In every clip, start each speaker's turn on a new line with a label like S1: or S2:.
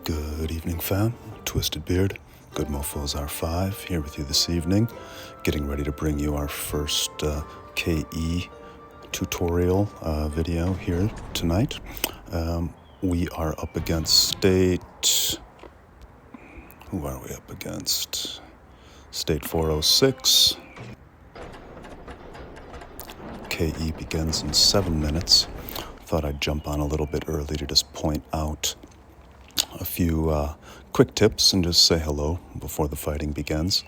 S1: Good evening, fam. Twisted Beard, GoodMoFos R5, here with you this evening, getting ready to bring you our first KE tutorial video here tonight. We are up against state... Who are we up against? State 406. KE begins in 7 minutes. Thought I'd jump on a little bit early to just point out a few quick tips and just say hello before the fighting begins.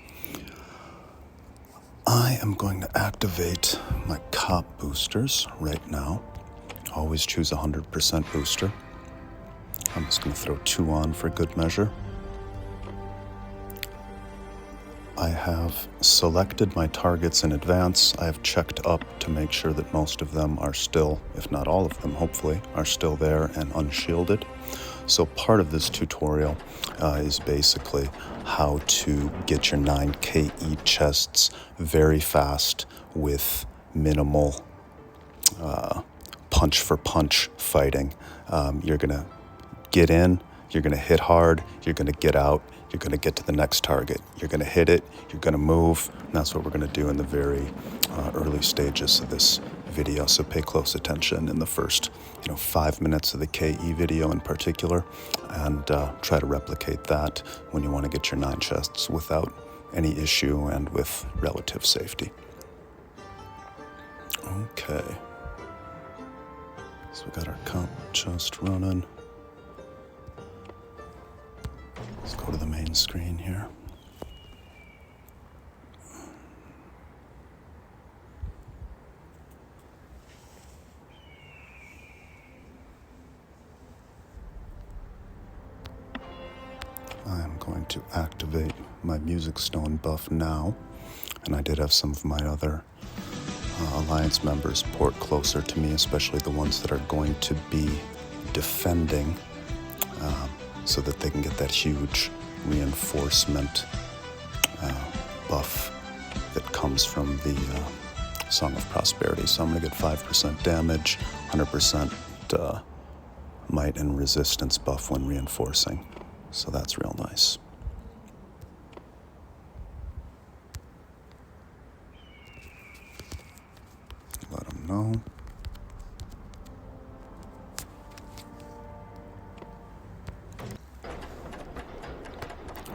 S1: I am going to activate my cop boosters right now. Always choose 100% booster. I'm just going to throw 2 on for good measure. I have selected my targets in advance. I have checked up to make sure that most of them are still, if not all of them, hopefully, are still there and unshielded. So part of this tutorial is basically how to get your 9 KE chests very fast with minimal punch for punch fighting. You're gonna get in, you're gonna hit hard, you're gonna get out, you're gonna get to the next target. You're gonna hit it, you're gonna move, and that's what we're gonna do in the very early stages of this video. So pay close attention in the first 5 minutes of the KE video in particular, and try to replicate that when you want to get your 9 chests without any issue and with relative safety. Okay, so we got our comp chest running. Let's go to the main screen here. I'm going to activate my music stone buff now, and I did have some of my other Alliance members port closer to me, especially the ones that are going to be defending, so that they can get that huge reinforcement buff that comes from the Song of Prosperity. So I'm going to get 5% damage, 100% might and resistance buff when reinforcing. So that's real nice. Let them know.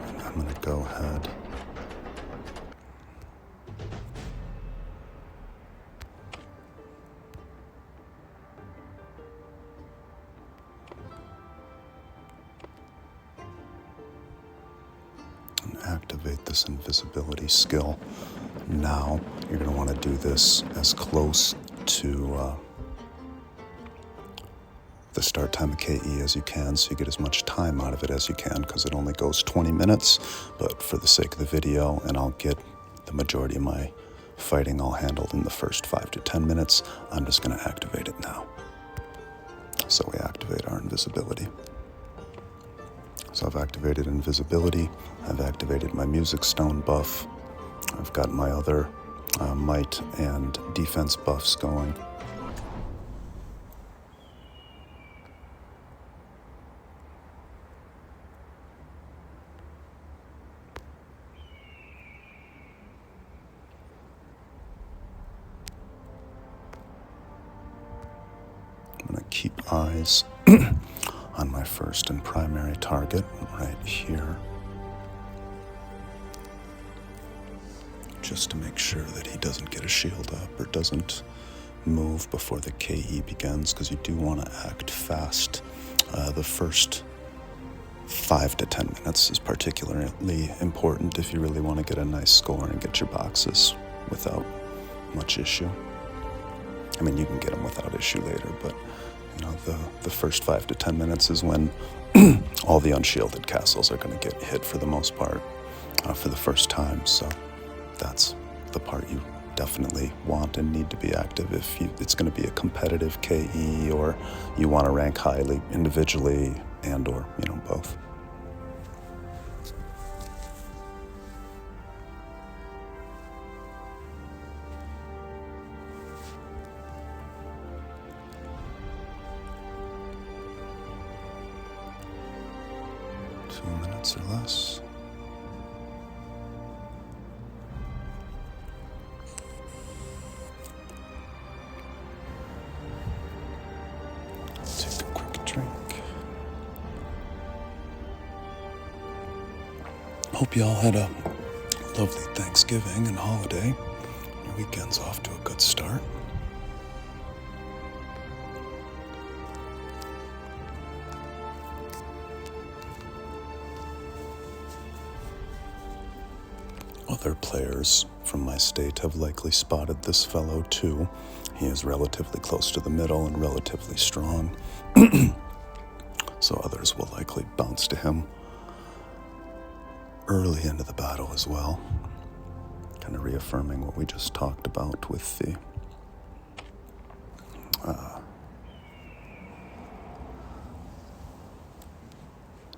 S1: And I'm going to go ahead and activate this invisibility skill. Now you're going to want to do this as close to the start time of KE as you can, so you get as much time out of it as you can, because it only goes 20 minutes. But for the sake of the video, and I'll get the majority of my fighting all handled in the first 5 to 10 minutes, I'm just going to activate it now. So we activate our invisibility. So I've activated invisibility, I've activated my music stone buff, I've got my other might and defense buffs going. I'm going to keep eyes on my first and primary target right here, just to make sure that he doesn't get a shield up or doesn't move before the KE begins, because you do want to act fast. The first 5 to 10 minutes is particularly important if you really want to get a nice score and get your boxes without much issue. I mean, you can get them without issue later, but the first 5 to 10 minutes is when all the unshielded castles are going to get hit for the most part for the first time. So that's the part you definitely want and need to be active if it's going to be a competitive KE, or you want to rank highly individually and or both. 2 minutes or less. Take a quick drink. Hope you all had a lovely Thanksgiving and holiday. Your weekend's off to a good start. Other players from my state have likely spotted this fellow too. He is relatively close to the middle and relatively strong, so others will likely bounce to him early into the battle as well, kind of reaffirming what we just talked about with the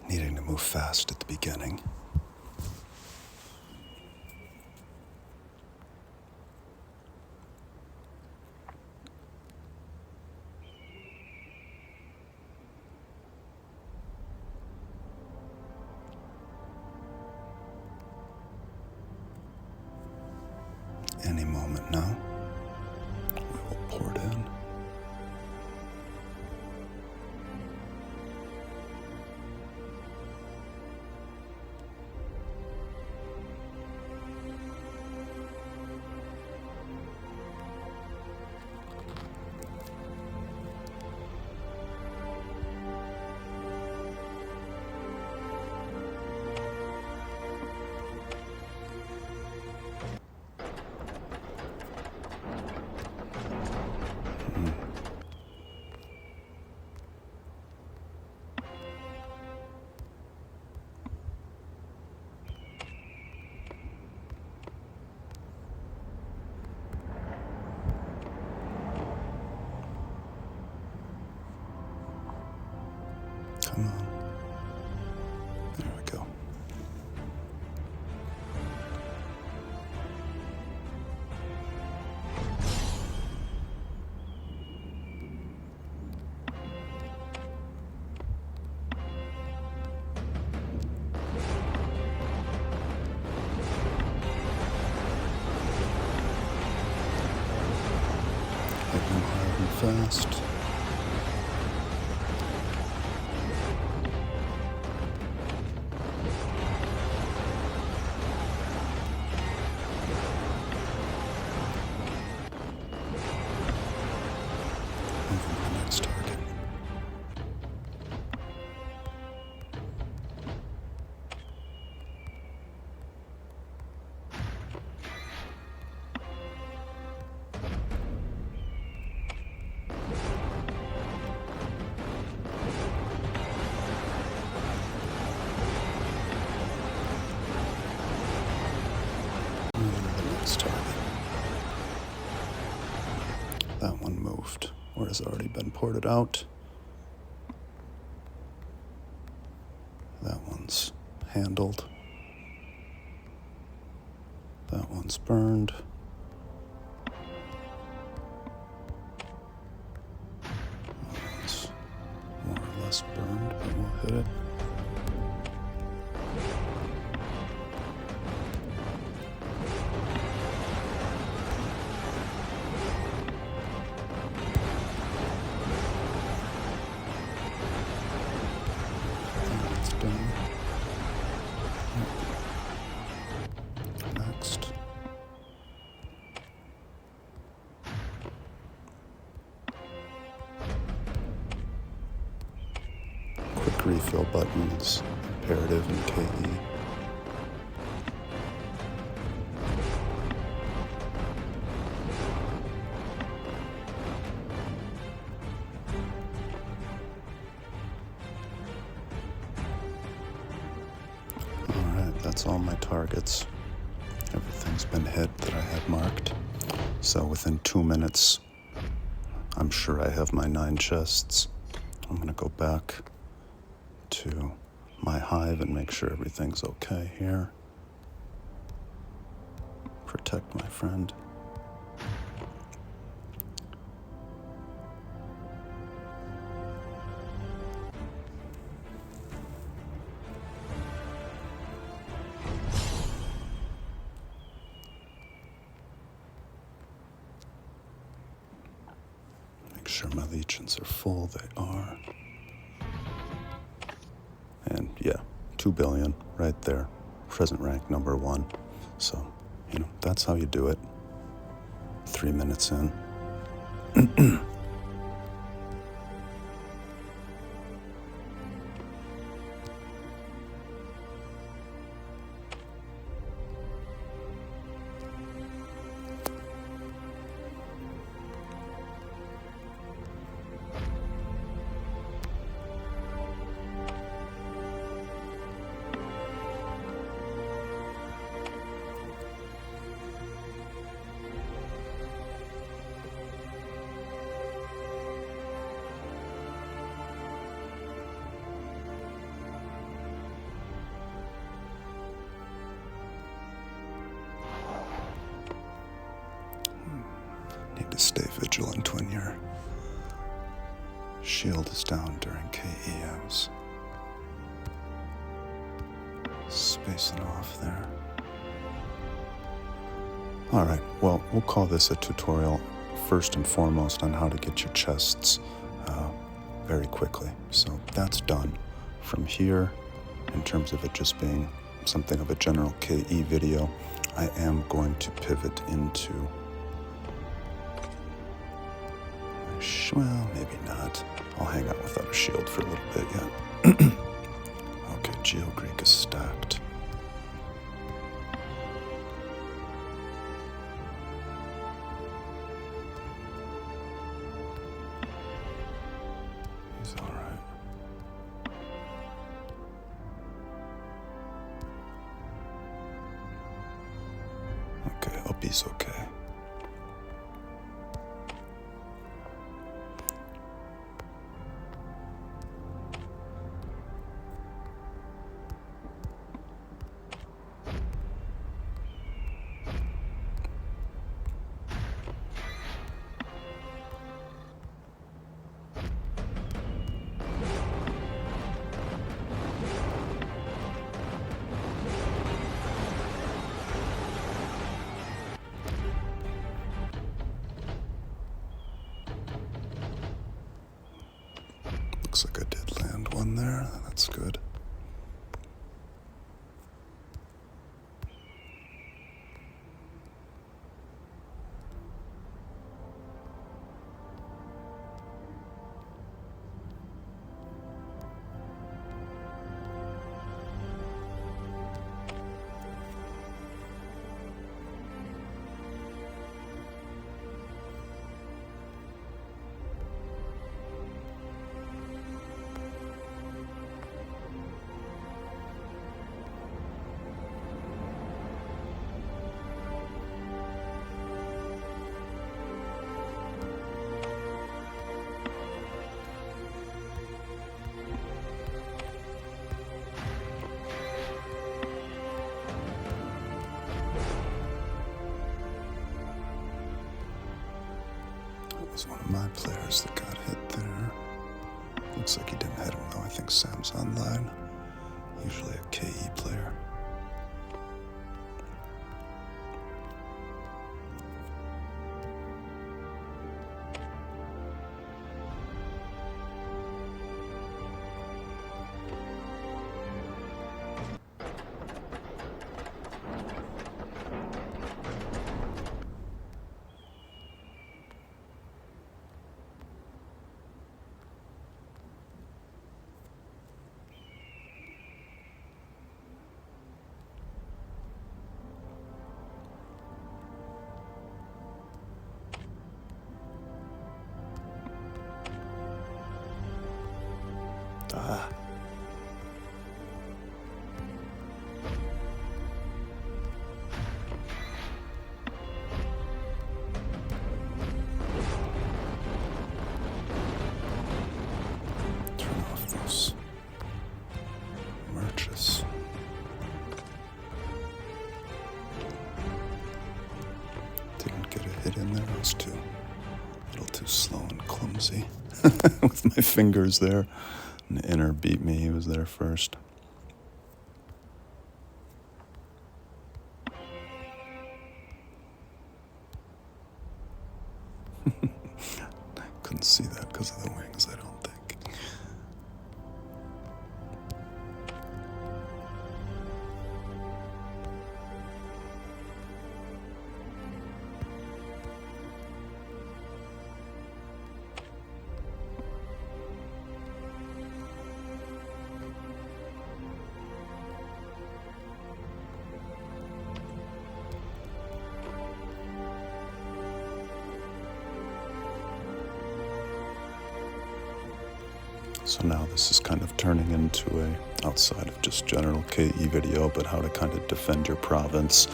S1: needing to move fast at the beginning. Any moment now, we will pour it in. Come on. There we go. Hit him hard and fast. Next target. Next target. That one moved, or has already been ported out. That one's handled. That one's burned. That one's more or less burned, but we'll hit it. Next. Quick refill buttons, imperative and KE. That's all my targets. Everything's been hit that I had marked. So within 2 minutes, I'm sure I have my 9 chests. I'm gonna go back to my hive and make sure everything's okay here. Protect my friend. sure my legions are full. They are. And yeah, 2 billion right there. Present rank number 1. So, that's how you do it. 3 minutes in. Need to stay vigilant when your shield is down during KE. I was spacing off there. Alright, well, we'll call this a tutorial first and foremost on how to get your chests very quickly. So that's done. From here, in terms of it just being something of a general KE video, I am going to pivot into... Well, maybe not. I'll hang out without a shield for a little bit yet. Okay, Geo-Greek is stacked. He's alright. Okay, Opie's okay. Looks like I did land one there. That's good. Was one of my players that got hit there. Looks like he didn't hit him though. I think Sam's online. Usually a KE player. Ah. Turn off those merches. Didn't get a hit in there. I was a little too slow and clumsy with my fingers there. An inner beat me, he was there first. Couldn't see that. So now this is kind of turning into a, outside of just general KE video, but how to kind of defend your province,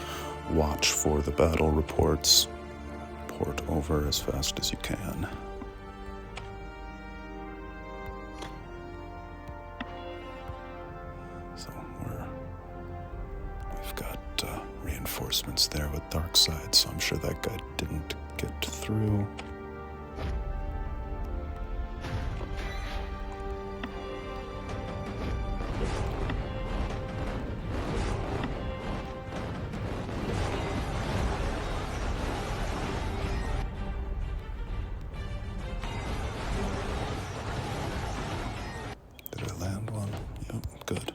S1: watch for the battle reports, port over as fast as you can. So we've got reinforcements there with dark side, so I'm sure that guy didn't get through. Did I land one? Yep, good.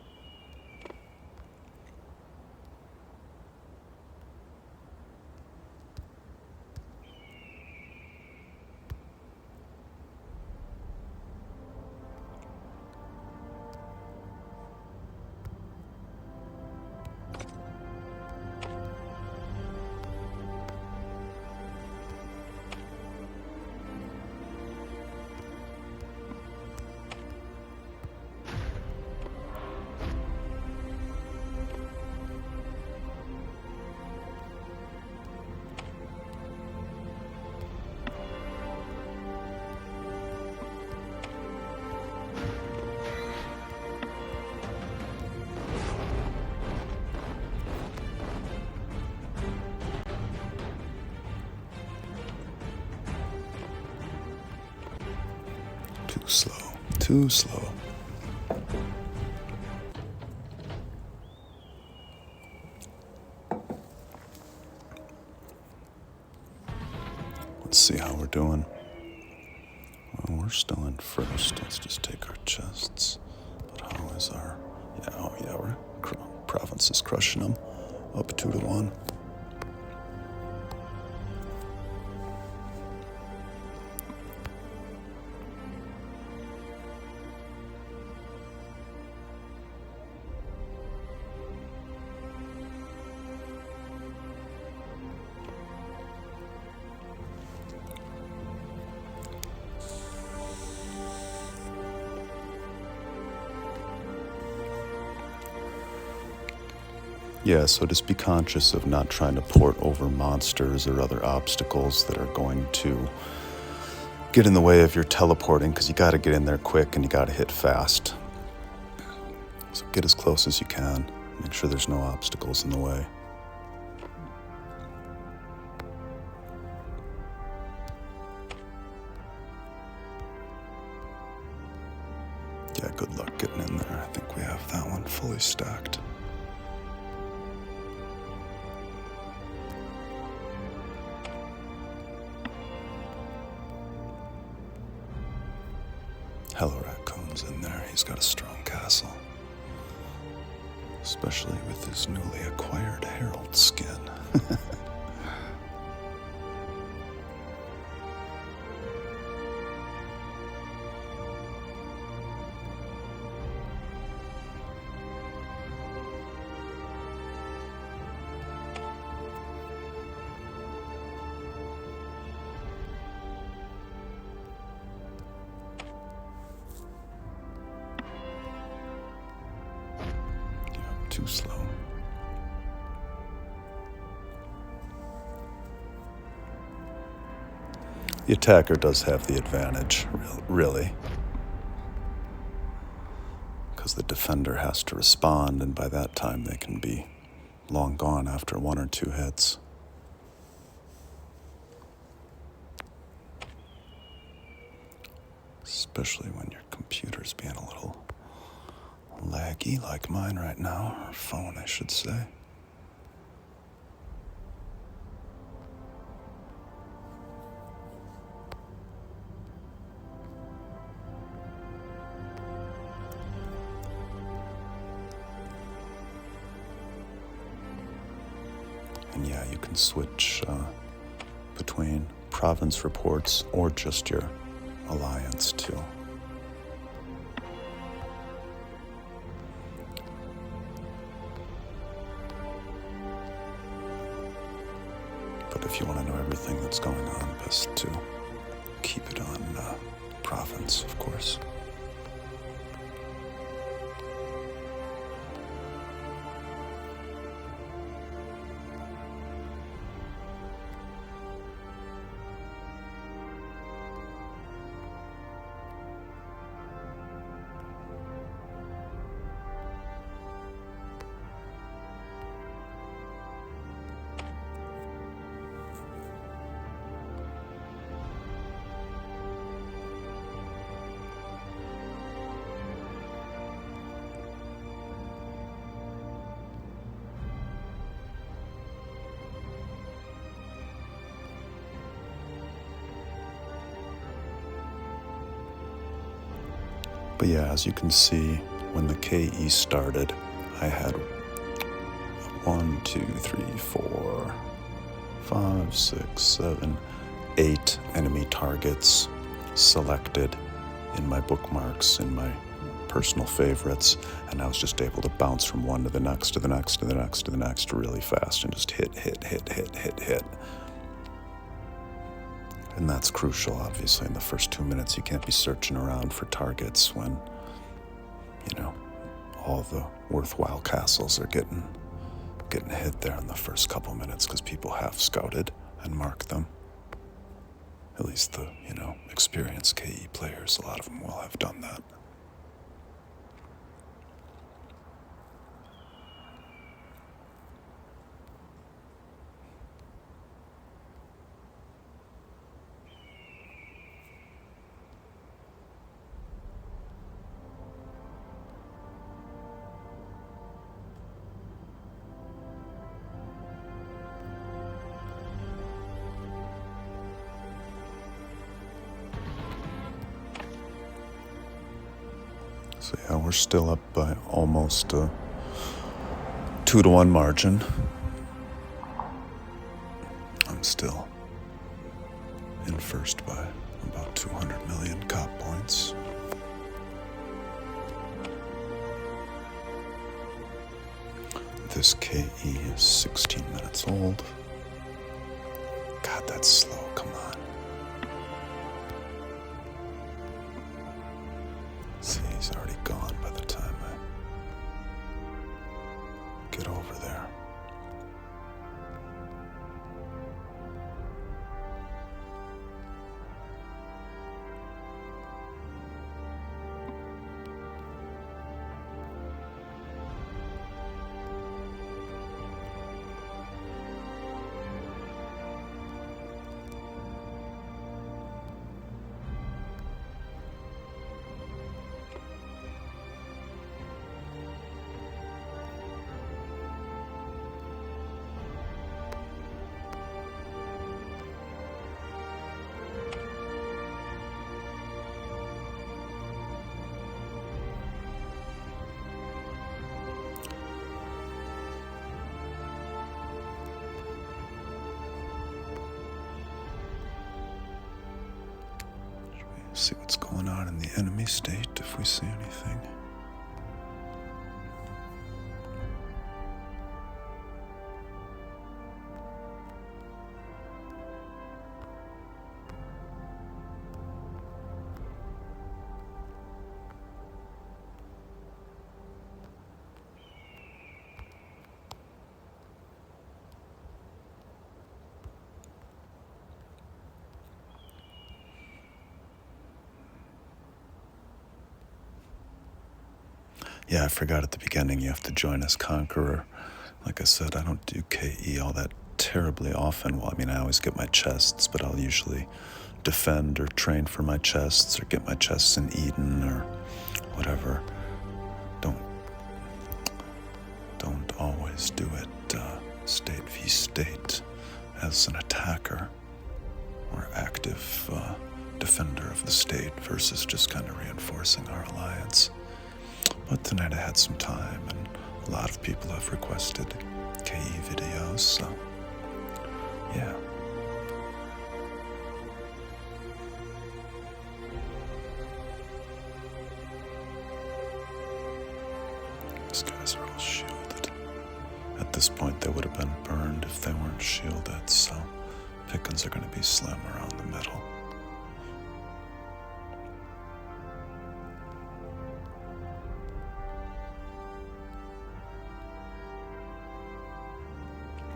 S1: Too slow, too slow. Let's see how we're doing. Well, we're still in first. Let's just take our chests. But how is our... Yeah, our province is crushing them. Up 2-1. Yeah, so just be conscious of not trying to port over monsters or other obstacles that are going to get in the way of your teleporting, because you got to get in there quick and you got to hit fast. So get as close as you can. Make sure there's no obstacles in the way. Yeah, good luck getting in there. I think we have that one fully stacked. Hello, Raccoon's in there. He's got a strong castle. Especially with his newly acquired Herald skin. Too slow. The attacker does have the advantage, really, because the defender has to respond, and by that time they can be long gone after 1 or 2 hits. Especially when your computer's being a little laggy like mine right now, or phone I should say. And yeah, you can switch between province reports or just your alliance too. But if you want to know everything that's going on, best to keep it on province, of course. But yeah, as you can see, when the KE started, I had 1, 2, 3, 4, 5, 6, 7, 8 enemy targets selected in my bookmarks, in my personal favorites, and I was just able to bounce from one to the next, to the next, to the next, to the next really fast and just hit. And that's crucial, obviously. In the first 2 minutes, you can't be searching around for targets when, all the worthwhile castles are getting hit there in the first couple minutes because people have scouted and marked them. At least the, experienced KE players, a lot of them will have done that. So yeah, we're still up by almost a 2-to-1 margin. I'm still in first by about 200 million cop points. This KE is 16 minutes old. God, that's slow, come on. See, he's already gone by the time I get over there. See what's going on in the enemy state, if we see anything. Yeah, I forgot at the beginning, you have to join as Conqueror. Like I said, I don't do KE all that terribly often. Well, I always get my chests, but I'll usually defend or train for my chests or get my chests in Eden or whatever. Don't always do it state v state as an attacker or active defender of the state versus just kind of reinforcing our alliance. But tonight I had some time, and a lot of people have requested KE videos, so yeah. These guys are all shielded. At this point, they would have been burned if they weren't shielded, so pickings are going to be slim around the middle.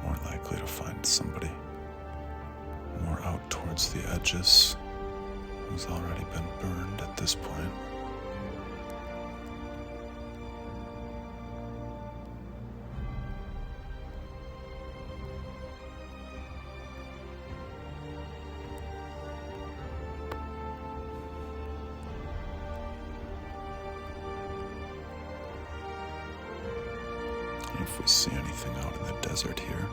S1: More likely to find somebody more out towards the edges who's already been burned at this point. If we see anything out in the desert here,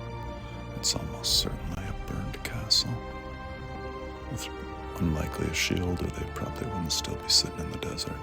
S1: it's almost certainly a burned castle. With unlikely a shield, or they probably wouldn't still be sitting in the desert.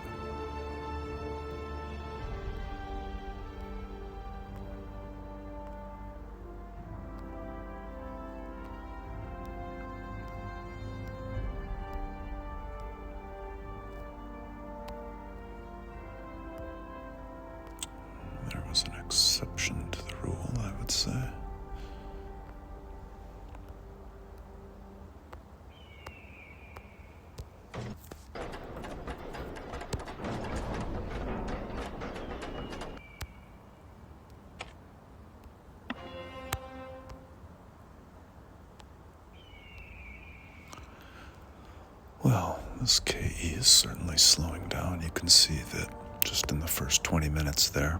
S1: This KE is certainly slowing down. You can see that just in the first 20 minutes there,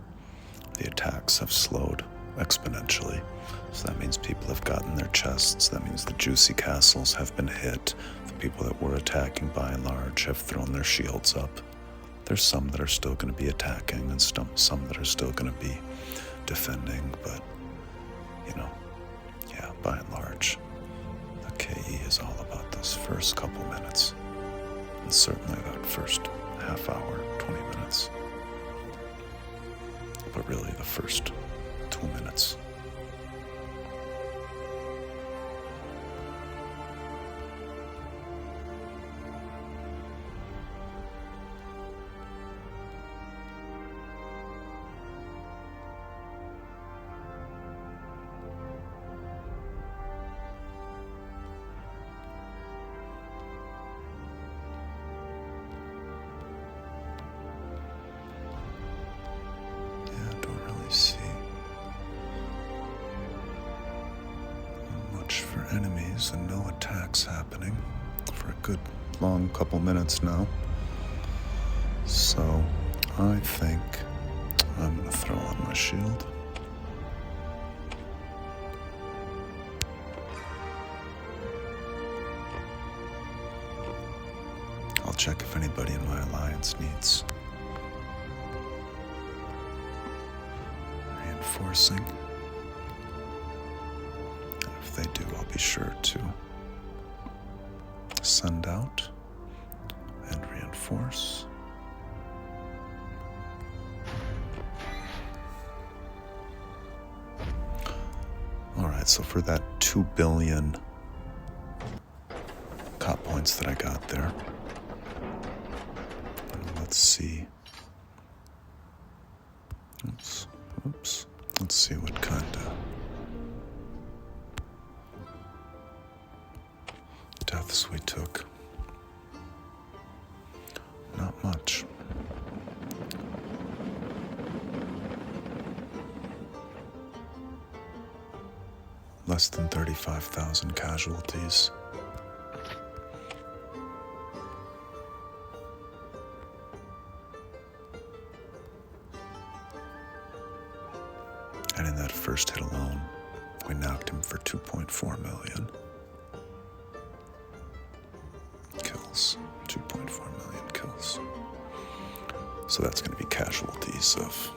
S1: the attacks have slowed exponentially. So that means people have gotten their chests. That means the juicy castles have been hit. The people that were attacking by and large have thrown their shields up. There's some that are still going to be attacking and some that are still going to be defending, but yeah, by and large, the KE is all about those first couple minutes. And certainly that first half hour, 20 minutes. But really the first 2 minutes. See much for enemies and no attacks happening for a good long couple minutes now. So I think I'm gonna throw on my shield. I'll check if anybody in my alliance needs reinforcing. And if they do, I'll be sure to send out and reinforce. All right, so for that 2 billion cop points that I got there, let's see. Oops. Let's see what kind of deaths we took. Not much. Less than 35,000 casualties. And in that first hit alone, we knocked him for 2.4 million kills. 2.4 million kills. So that's going to be casualties of,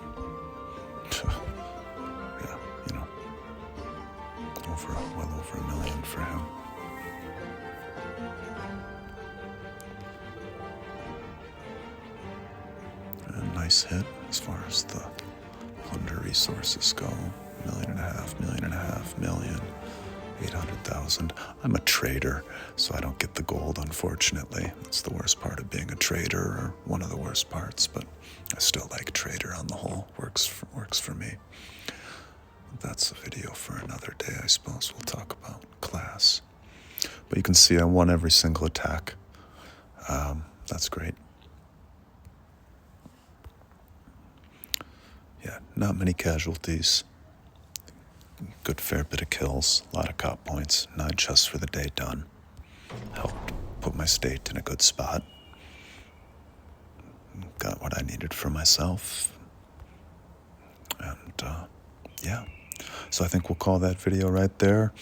S1: yeah, well over 1 million for him. A nice hit as far as the plunder resources go. 1.5 million, 800,000. I'm a trader, so I don't get the gold, unfortunately. That's the worst part of being a trader, or one of the worst parts, but I still like trader on the whole. Works for me. That's a video for another day, I suppose. We'll talk about class. But you can see I won every single attack. That's great. Yeah, not many casualties. Good fair bit of kills, a lot of cop points, 9 chests for the day done. Helped put my state in a good spot. Got what I needed for myself. And yeah, so I think we'll call that video right there.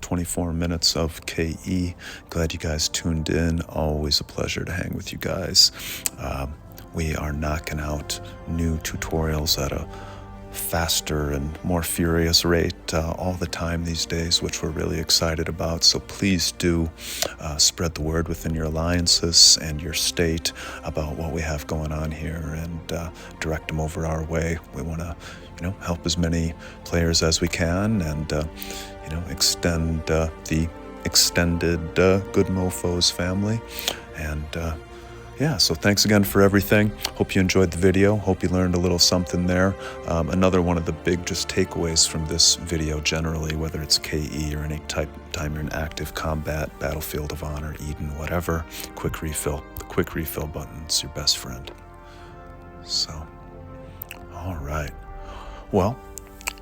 S1: 24 minutes of KE. Glad you guys tuned in. Always a pleasure to hang with you guys. We are knocking out new tutorials at a faster and more furious rate all the time these days, which we're really excited about. So please do spread the word within your alliances and your state about what we have going on here, and direct them over our way. We want to, help as many players as we can, and extend the extended GoodMoFos family. And yeah, so thanks again for everything. Hope you enjoyed the video. Hope you learned a little something there. Another one of the big just takeaways from this video generally, whether it's KE or any time you're in active combat, Battlefield of Honor, Eden, whatever, quick refill. The quick refill button's your best friend. So, all right. Well,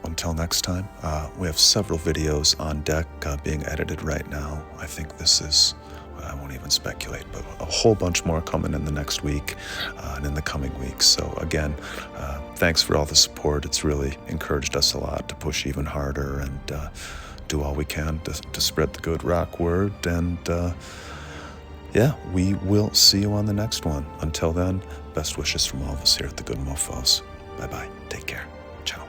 S1: until next time, we have several videos on deck being edited right now. I think this is I won't even speculate, but a whole bunch more coming in the next week and in the coming weeks. So again, thanks for all the support. It's really encouraged us a lot to push even harder and do all we can to spread the good rock word. And yeah, we will see you on the next one. Until then, best wishes from all of us here at the GoodMoFos. Bye-bye. Take care. Ciao.